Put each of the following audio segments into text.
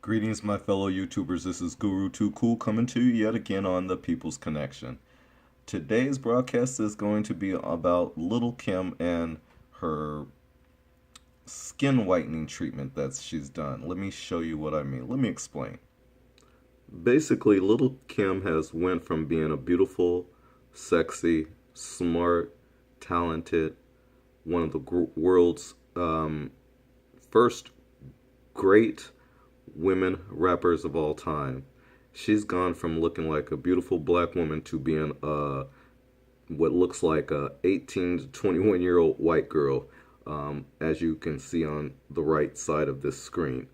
Greetings, my fellow YouTubers. This is Guru Too Cool coming to you yet again on the People's Connection. Today's broadcast is going to be about Lil Kim and her skin whitening treatment that she's done. Let me show you what I mean. Let me explain. Basically, Lil Kim has went from being a beautiful, sexy, smart, talented, one of the world's first great women rappers of all time. She's gone from looking like a beautiful black woman to being what looks like a 18 to 21-year-old white girl, as you can see on the right side of this screen.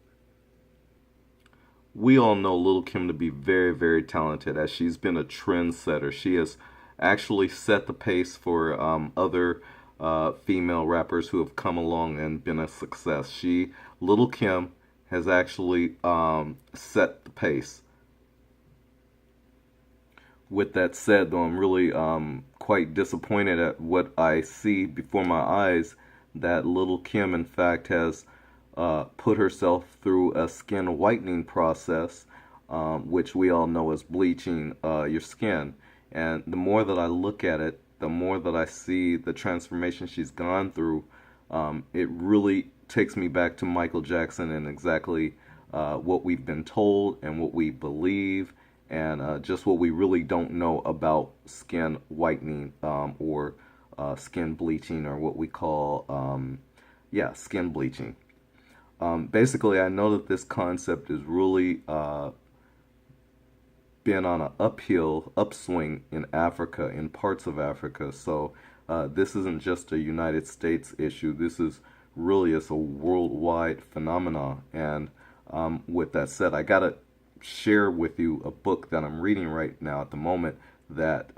We all know Lil Kim to be very, very talented, as she's been a trendsetter. She has actually set the pace for other female rappers who have come along and been a success. Lil Kim, has actually set the pace. With that said, though, I'm really quite disappointed at what I see before my eyes, that Lil Kim, in fact, has put herself through a skin whitening process, which we all know is bleaching your skin. And the more that I look at it, the more that I see the transformation she's gone through, it really takes me back to Michael Jackson and exactly what we've been told and what we believe, and just what we really don't know about skin whitening, or skin bleaching, or what we call, skin bleaching. Basically, I know that this concept is really been on an upswing in Africa, in parts of Africa. So this isn't just a United States issue. This is really a worldwide phenomenon. And with that said, I gotta share with you a book that I'm reading right now at the moment that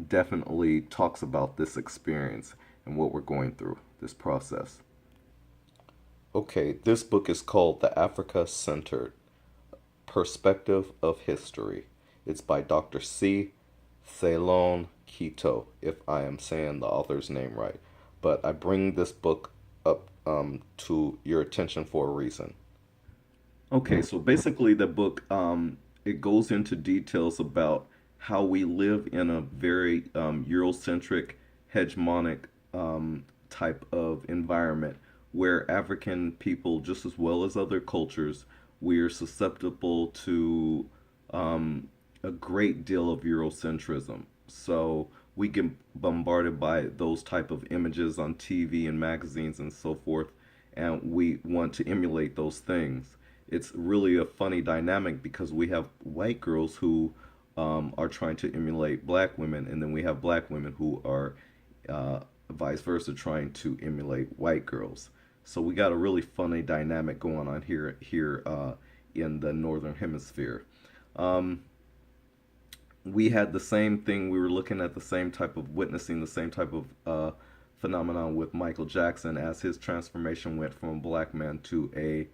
definitely talks about this experience and what we're going through, this process. Okay, this book is called The Africa-Centered Perspective of History. It's by Dr. C. Ceylon Quito, if I am saying the author's name right. But I bring this book up to your attention for a reason. Okay, so basically the book, it goes into details about how we live in a very Eurocentric, hegemonic type of environment where African people, just as well as other cultures, we are susceptible to a great deal of Eurocentrism. So we get bombarded by those type of images on TV and magazines and so forth, and we want to emulate those things. It's really a funny dynamic because we have white girls who are trying to emulate black women, and then we have black women who are vice versa trying to emulate white girls. So we got a really funny dynamic going on here in the northern hemisphere. We had the same thing. We were looking at the same type of witnessing the same type of phenomenon with Michael Jackson as his transformation went from a black man to a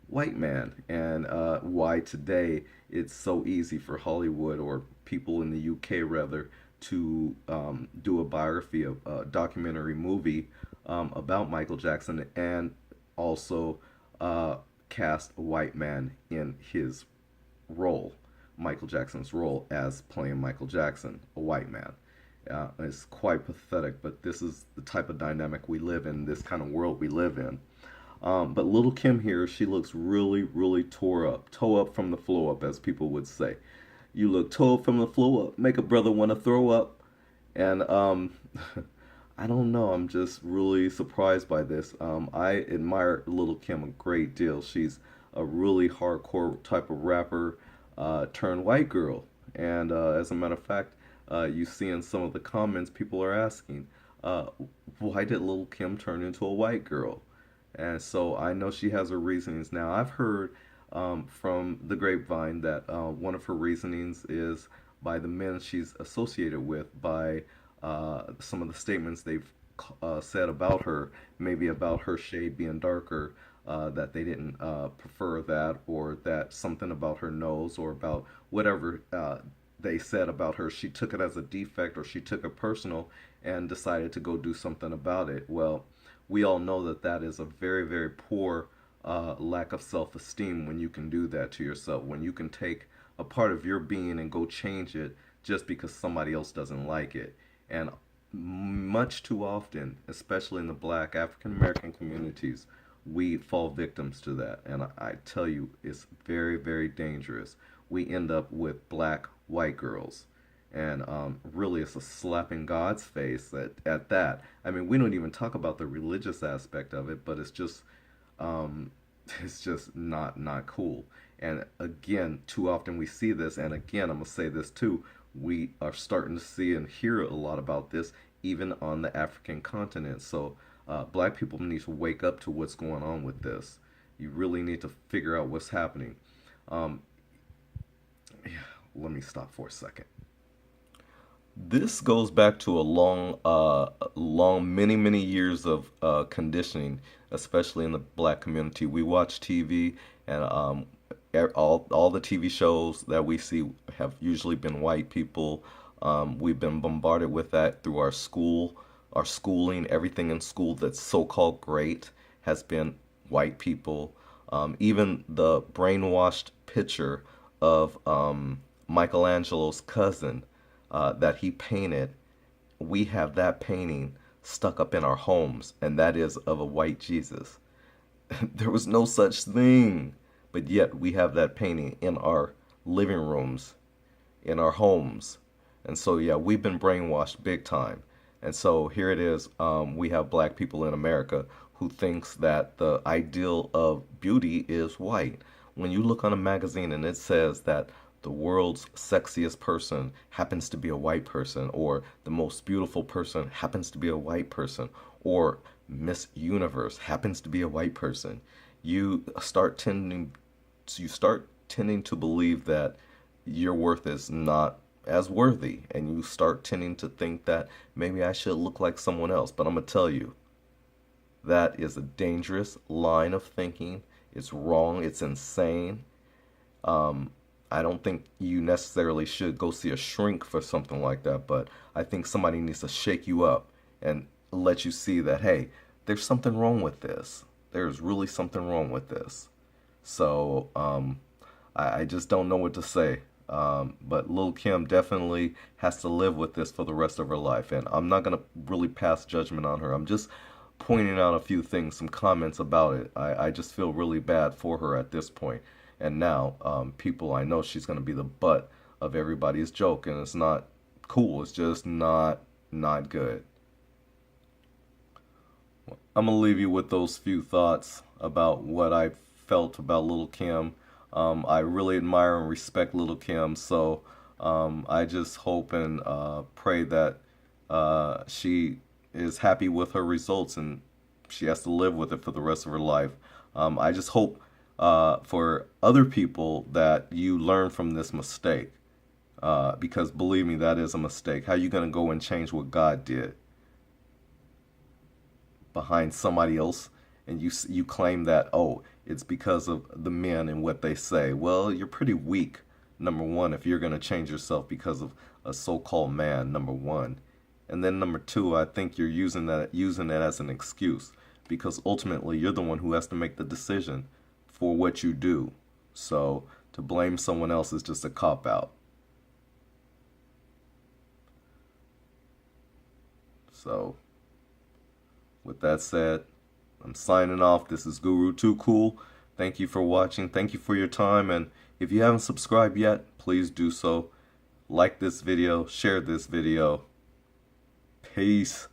white man, and why today it's so easy for Hollywood, or people in the UK rather, to do a biography, of a documentary movie about Michael Jackson, and also cast a white man in his role, Michael Jackson's role as playing Michael Jackson, a white man. It's quite pathetic, but this is the type of dynamic we live in, this kind of world we live in. But Lil Kim here, she looks really, really tore up. Toe up from the floor up, as people would say. You look toe up from the floor up, make a brother want to throw up. And I don't know, I'm just really surprised by this. I admire Lil Kim a great deal. She's a really hardcore type of rapper turned white girl. And as a matter of fact, you see in some of the comments, people are asking, why did Lil Kim turn into a white girl? And so I know she has her reasonings. Now, I've heard from the grapevine that one of her reasonings is by the men she's associated with, by some of the statements they've said about her, maybe about her shade being darker, that they didn't prefer that, or that something about her nose, or about whatever they said about her, she took it as a defect, or she took it personal and decided to go do something about it. Well, we all know that that is a very, very poor lack of self-esteem when you can do that to yourself, when you can take a part of your being and go change it just because somebody else doesn't like it. And much too often, especially in the black African American communities, we fall victims to that. And I tell you, it's very, very dangerous. We end up with black white girls. And really, it's a slap in God's face at that. I mean, we don't even talk about the religious aspect of it, but um, it's just not cool. And again, too often we see this. And again, I'm gonna say this too. We are starting to see and hear a lot about this even on the African continent. So black people need to wake up to what's going on with this. You really need to figure out what's happening. Um, yeah, let me stop for a second. This goes back to a many years of conditioning, especially in the black community. We watch TV, and all the TV shows that we see have usually been white people. We've been bombarded with that through our schooling. Everything in school that's so-called great has been white people. Even the brainwashed picture of Michelangelo's cousin that he painted, we have that painting stuck up in our homes, and that is of a white Jesus. There was no such thing, but yet we have that painting in our living rooms, in our homes. And so, yeah, we've been brainwashed big time. And so here it is, we have black people in America who thinks that the ideal of beauty is white. When you look on a magazine and it says that the world's sexiest person happens to be a white person, or the most beautiful person happens to be a white person, or Miss Universe happens to be a white person, you start tending to believe that your worth is not as worthy, and you start tending to think that maybe I should look like someone else. But I'm gonna tell you, that is a dangerous line of thinking. It's wrong. It's insane. Um, I don't think you necessarily should go see a shrink for something like that, but I think somebody needs to shake you up and let you see that, hey, there's something wrong with this. There's really something wrong with this. So I just don't know what to say. But Lil Kim definitely has to live with this for the rest of her life. And I'm not going to really pass judgment on her. I'm just pointing out a few things, some comments about it. I just feel really bad for her at this point. And now, people, I know she's going to be the butt of everybody's joke, and it's not cool. It's just not good. I'm going to leave you with those few thoughts about what I felt about Lil Kim. I really admire and respect Lil Kim, so I just hope and pray that she is happy with her results and she has to live with it for the rest of her life. I just hope for other people that you learn from this mistake, because believe me, that is a mistake. How are you going to go and change what God did behind somebody else? And you claim that, oh, it's because of the men and what they say. Well, you're pretty weak, number one, if you're going to change yourself because of a so-called man, number one. And then number two, I think you're using it as an excuse, because ultimately you're the one who has to make the decision for what you do. So to blame someone else is just a cop-out. So with that said, I'm signing off. This is Guru Too Cool. Thank you for watching. Thank you for your time. And if you haven't subscribed yet, please do so. Like this video. Share this video. Peace.